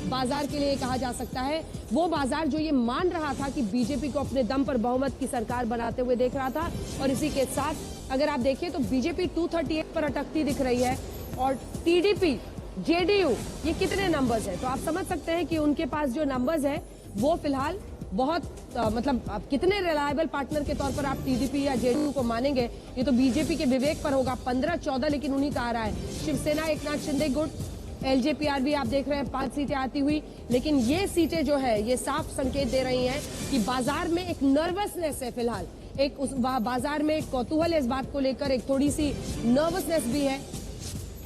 बाजार के लिए कहा जा सकता है। वो बाजार जो ये मान रहा था कि बीजेपी को अपने दम पर बहुमत की सरकार बनाते हुए देख रहा था, और इसी के साथ अगर आप देखें तो बीजेपी 238 पर अटकती दिख रही है और टीडीपी, जेडीयू, ये कितने नंबर्स है, तो आप समझ सकते हैं कि उनके पास जो नंबर्स है वो फिलहाल बहुत मतलब कितने रिलायबल पार्टनर के तौर पर आप टीडीपी या जेडीयू को मानेंगे, ये तो बीजेपी के विवेक पर होगा। 15-14 लेकिन उन्हीं का आ रहा है। शिवसेना एकनाथ शिंदे गुट, एलजेपीआर भी आप देख रहे हैं 5 सीटें आती हुई, लेकिन ये सीटें जो है ये साफ संकेत दे रही हैं कि बाजार में एक नर्वसनेस है फिलहाल, एक उस बाजार में एक कौतूहल है इस बात को लेकर, एक थोड़ी सी नर्वसनेस भी है।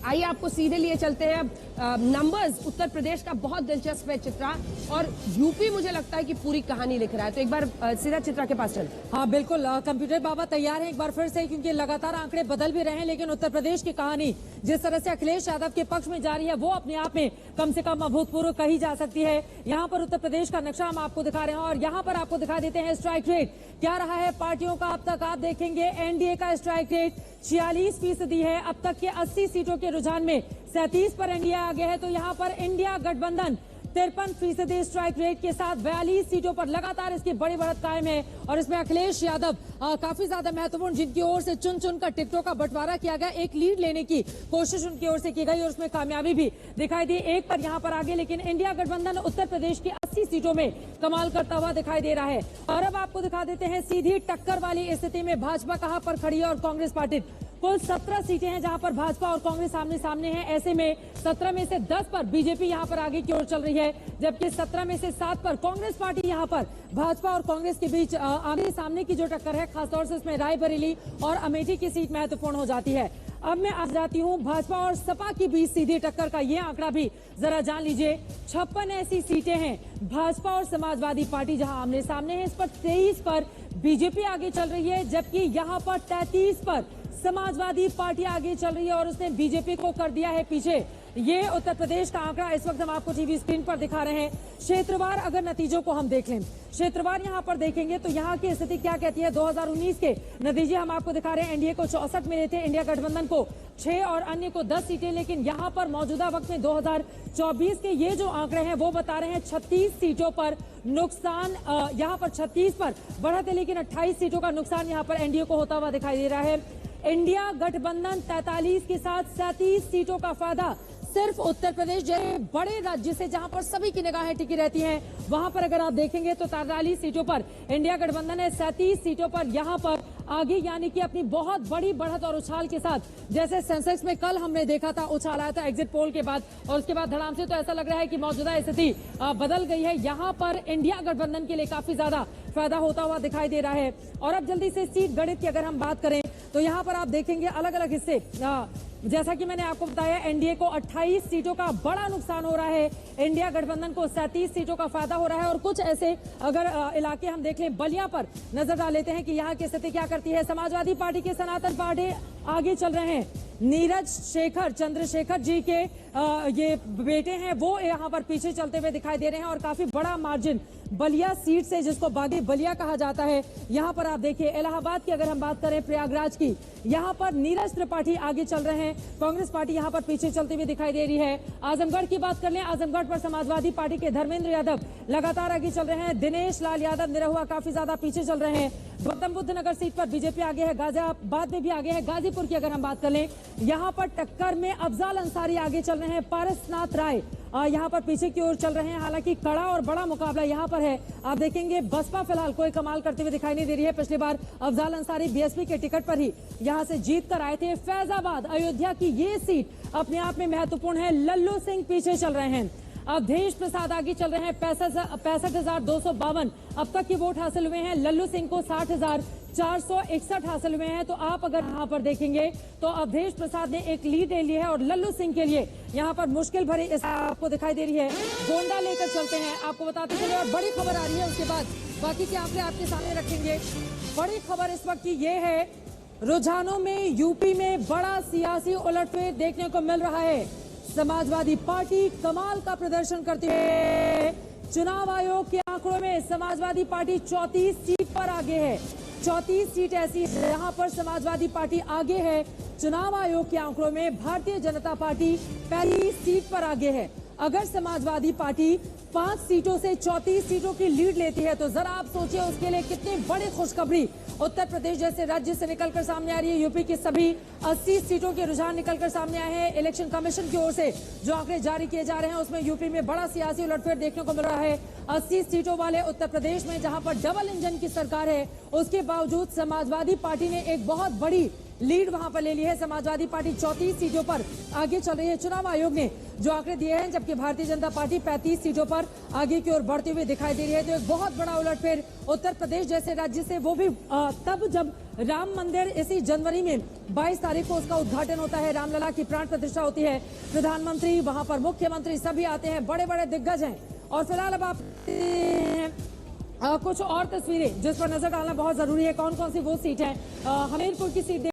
आइए आपको सीधे लिए चलते हैं। नंबर्स उत्तर प्रदेश का बहुत दिलचस्प है चित्रा, और यूपी मुझे लगता है कि पूरी कहानी लिख रहा है। तो एक बार सीधा चित्रा के पास चल। हाँ बिल्कुल, कंप्यूटर बाबा तैयार है एक बार फिर से, क्योंकि लगातार आंकड़े बदल भी रहे हैं, लेकिन उत्तर प्रदेश की कहानी जिस तरह से अखिलेश यादव के पक्ष में जारी है वो अपने आप में कम से कम अभूतपूर्व कही जा सकती है। यहाँ पर उत्तर प्रदेश का नक्शा हम आपको दिखा रहे हैं और यहाँ पर आपको दिखा देते हैं स्ट्राइक रेट क्या रहा है पार्टियों का। अब तक आप देखेंगे एनडीए का स्ट्राइक रेट 46% है। अब तक के 80 सीटों के रुझान में 37 पर एनडीए आगे है। तो यहाँ पर इंडिया गठबंधन 53% स्ट्राइक रेट के साथ 42 सीटों पर लगातार इसकी बड़ी बढ़त कायम है, और इसमें अखिलेश यादव काफी ज्यादा महत्वपूर्ण, जिनकी ओर से चुन चुनकर टिकटों का बंटवारा किया गया, एक लीड लेने की कोशिश उनकी ओर से की गई और उसमें कामयाबी भी दिखाई दी। एक पर यहाँ पर आगे, लेकिन इंडिया गठबंधन उत्तर प्रदेश की 80 सीटों में कमाल करता हुआ दिखाई दे रहा है। और अब आपको दिखा देते हैं सीधी टक्कर वाली स्थिति में भाजपा कहां पर खड़ी है और कांग्रेस पार्टी। कुल 17 सीटें हैं जहां पर भाजपा और कांग्रेस सामने सामने हैं। ऐसे में 17 में से 10 पर बीजेपी यहां पर आगे की ओर चल रही है, जबकि 17 में से 7 पर कांग्रेस पार्टी यहां पर भाजपा और कांग्रेस के बीच आमने सामने की जो टक्कर है, खासतौर से इसमें रायबरेली और अमेठी की सीट महत्वपूर्ण हो जाती है। अब मैं आ जाती हूं भाजपा और सपा के बीच सीधी टक्कर का ये आंकड़ा भी जरा जान लीजिए। 56 ऐसी सीटें हैं भाजपा और समाजवादी पार्टी जहां आमने सामने है, इस पर 23 पर बीजेपी आगे चल रही है, जबकि यहां पर 33 पर समाजवादी पार्टी आगे चल रही है और उसने बीजेपी को कर दिया है पीछे। ये उत्तर प्रदेश का आंकड़ा इस वक्त हम आपको टीवी स्क्रीन पर दिखा रहे हैं। क्षेत्रवार अगर नतीजों को हम देख लें, क्षेत्रवार यहां पर देखेंगे तो यहां की स्थिति क्या कहती है। 2019 के नतीजे हम आपको दिखा रहे हैं। एनडीए को 64 मिले थे, इंडिया गठबंधन को 6 और अन्य को 10 सीटें, लेकिन यहां पर मौजूदा वक्त में 2024 के ये जो आंकड़े हैं वो बता रहे हैं 36 सीटों पर नुकसान, यहां पर 36 पर बढ़त है, लेकिन 28 सीटों का नुकसान यहां पर एनडीए को होता हुआ दिखाई दे रहा है। इंडिया गठबंधन 43 के साथ 37 सीटों का फायदा सिर्फ उत्तर प्रदेश जैसे बड़े राज्य से, जहां पर सभी की निगाहें टिकी रहती हैं, वहां पर अगर आप देखेंगे तो 43 सीटों पर इंडिया गठबंधन है, 37 सीटों पर यहां पर आगे, यानी कि अपनी बहुत बड़ी बढ़त और उछाल के साथ। जैसे सेंसेक्स में कल हमने देखा था उछाल आया था एग्जिट पोल के बाद और उसके बाद धड़ाम से, तो ऐसा लग रहा है कि मौजूदा स्थिति बदल गई है। यहाँ पर इंडिया गठबंधन के लिए काफी ज्यादा फायदा होता हुआ दिखाई दे रहा है। और अब जल्दी से सीट गणित की अगर हम बात करें तो यहाँ पर आप देखेंगे अलग अलग हिस्से, जैसा कि मैंने आपको बताया एनडीए को 28 सीटों का बड़ा नुकसान हो रहा है, इंडिया गठबंधन को 37 सीटों का फायदा हो रहा है। और कुछ ऐसे अगर इलाके हम देख लें, बलिया पर नजर डाल लेते हैं कि यहाँ की स्थिति क्या करती है। समाजवादी पार्टी के सनातन पार्टी आगे चल रहे हैं। नीरज शेखर चंद्रशेखर जी के ये बेटे हैं, वो यहाँ पर पीछे चलते हुए दिखाई दे रहे हैं और काफी बड़ा मार्जिन बलिया सीट से, जिसको बागी बलिया कहा जाता है, यहाँ पर आप देखिए। इलाहाबाद की अगर हम बात करें, प्रयागराज की, यहाँ पर नीरज त्रिपाठी आगे चल रहे हैं, कांग्रेस पार्टी यहाँ पर पीछे चलती हुई दिखाई दे रही है। आजमगढ़ की बात कर लें, आजमगढ़ पर समाजवादी पार्टी के धर्मेंद्र यादव लगातार आगे चल रहे हैं। दिनेश लाल यादव निरहुआ काफी ज्यादा पीछे चल रहे हैं। गौतम बुद्ध नगर सीट पर बीजेपी आगे है, गाजियाबाद में भी आगे है। गाजीपुर की अगर हम बात कर लें, यहाँ पर टक्कर में अफजाल अंसारी आगे चल रहे हैं, पारसनाथ राय यहाँ पर पीछे की ओर चल रहे हैं। हालांकि कड़ा और बड़ा मुकाबला यहाँ पर है। आप देखेंगे बसपा फिलहाल कोई कमाल करते हुए दिखाई नहीं दे रही है। पिछली बार अफजाल अंसारी बीएसपी के टिकट पर ही यहाँ से जीत कर आए थे। फैजाबाद अयोध्या की ये सीट अपने आप में महत्वपूर्ण है। लल्लू सिंह पीछे चल रहे हैं। अवधेश प्रसाद आगे चल रहे हैं, 65,252 अब तक के वोट हासिल हुए हैं। लल्लू सिंह को 60,461 हासिल हुए हैं। तो आप अगर यहाँ पर देखेंगे तो अवधेश प्रसाद ने एक लीड ले ली है और लल्लू सिंह के लिए यहाँ पर मुश्किल भरी आपको दिखाई दे रही है। गोंडा लेकर चलते हैं, आपको बताते चले। और बड़ी खबर आ रही है, उसके बाद बाकी के आंकड़े आपके सामने रखेंगे। बड़ी खबर इस वक्त की ये है, रुझानों में यूपी में बड़ा सियासी उलटफेर देखने को मिल रहा है। समाजवादी पार्टी कमाल का प्रदर्शन करती है। चुनाव आयोग के आंकड़ों में समाजवादी पार्टी 34 सीट पर आगे है। 34 सीट ऐसी जहां पर समाजवादी पार्टी आगे है। चुनाव आयोग के आंकड़ों में भारतीय जनता पार्टी पहली सीट पर आगे है। अगर समाजवादी पार्टी 5 सीटों से 34 सीटों की लीड लेती है तो जरा आप सोचिए उसके लिए कितनी बड़ी खुशखबरी उत्तर प्रदेश जैसे राज्य से निकलकर सामने आ रही है। यूपी की सभी 80 सीटों के रुझान निकलकर सामने आए हैं। इलेक्शन कमीशन की ओर से जो आंकड़े जारी किए जा रहे हैं उसमें यूपी में बड़ा सियासी उलटफेर देखने को मिल रहा है। 80 सीटों वाले उत्तर प्रदेश में जहां पर डबल इंजन की सरकार है, उसके बावजूद समाजवादी पार्टी ने एक बहुत बड़ी लीड वहां पर ले ली है। समाजवादी पार्टी 34 सीटों पर आगे चल रही है। चुनाव आयोग ने जो आंकड़े दिए हैं, जबकि भारतीय जनता पार्टी 35 सीटों पर आगे की ओर बढ़ती हुई दिखाई दे रही है। तो एक बहुत बड़ा उलटफेर उत्तर प्रदेश जैसे राज्य से, वो भी तब जब राम मंदिर इसी जनवरी में 22 तारीख को उसका उद्घाटन होता है, रामलला की प्राण प्रतिष्ठा होती है। प्रधानमंत्री वहां पर, मुख्यमंत्री सभी आते हैं, बड़े बड़े दिग्गज हैं। और फिलहाल अब आप कुछ और तस्वीरें जिस पर नजर डालना बहुत जरूरी है। कौन कौन सी वो सीट है। हमीरपुर की सीट